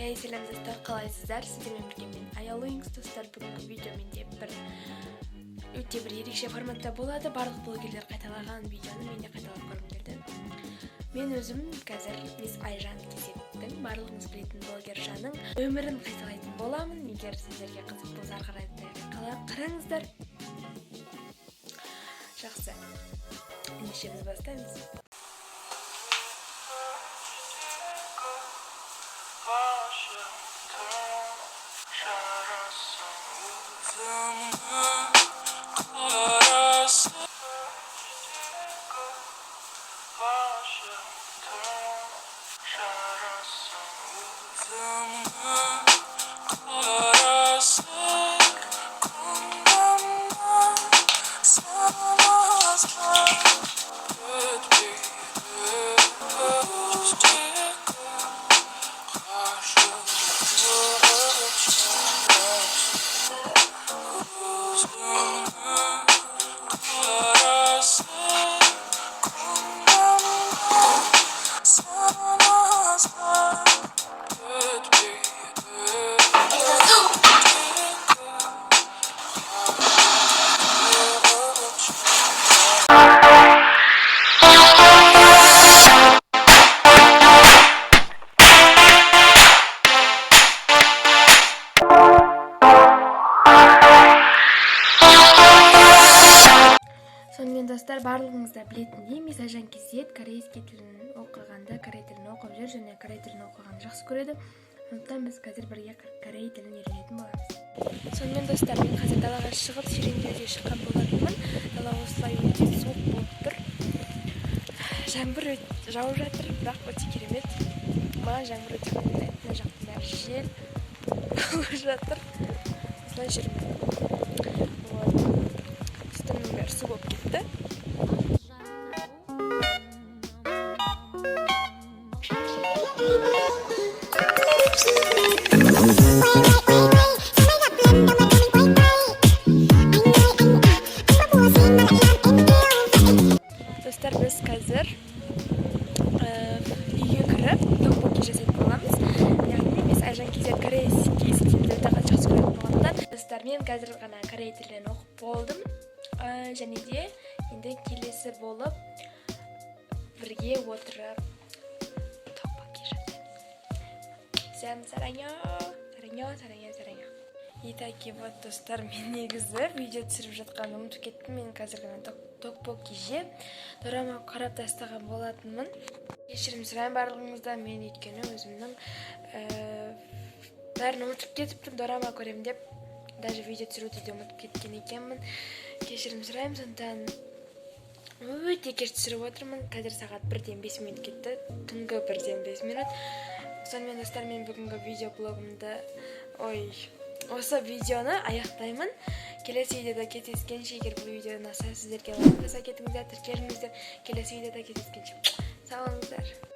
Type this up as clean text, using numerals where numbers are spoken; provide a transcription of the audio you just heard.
Selam dostlar, қалайсыздар? Сіздермен бірге мен Аялуингс достар. Бүгінгі видео менде өте бір ерекше форматта болады. Барлық блогерлер қайталаған видеоны мен де қайталап көргім келді. Мен өзім қазір Мисс Айжан Кесеттің, барлығыңыз білетін блогершаның өмірін қайталайтын боламын. Егер сіздерге қызық болса, ары қарай қараңыздар. Жақсы. Ендеше біз бастаймыз. Сонымен достар, барлығыңызда білетіндей, Мисс Айжан Кесет корейский тілін оқығанда, корей тілін оқып жүр және корей тілін оқығанды жақсы көреді. Сондықтан біз қазір бірге корей тілін үйренетін боламыз. Сонымен достар, мен қазір далаға шығып серуендеуге шыққан болатынмын. Дала осылай өте суық болып тұр. Жаңбыр жауып жатыр, бірақ өте керемет. Маған жаңбыр өте қатты. Мына жақтың бәрі жел болып жатыр. Осылай жүрмін. Үстімнің бәрі су болып кетті. Достар, біз қазір үйге кіріп токбокки жасайтын боламыз. Яғни Мисс Айжан Кесет корейский стильді өте жақсы көретін болғандықтан. Достар, мен қазір ғана корей тілін оқып болдым. Және де енді келесі болып бірге отырып токбокки жасаймыз. Всем сараньо. Итак, вот достар, мен негізі видео түсіріп жатқанды ұмытып кеттім. Мен қазір ғана токбокки жеп дорама қарап тастаған болатынмын. Кешірім сұраймын барлығыңыздан, мен өйткені өзімнің бәрін ұмытып кетіппін, дорама көрем деп. Даже видео түсіруді де ұмытып кеткен екенмін. Кешірім сұраймын, сондықтан өте кеш түсіріп отырмын. Қазір сағат 1-5 минут кетті, түнгі 1-5 минут. Сонымен достар, мен бүгінгі видео блогымды, осы видеоны аяқтаймын. Келесі видеода кездескенше, егер бұл видео ұнаса, сіздерге лайк жасап кетіңіздер, тіркеліңіздер. Келесі видеода кездескенше. Сау болыңыздар.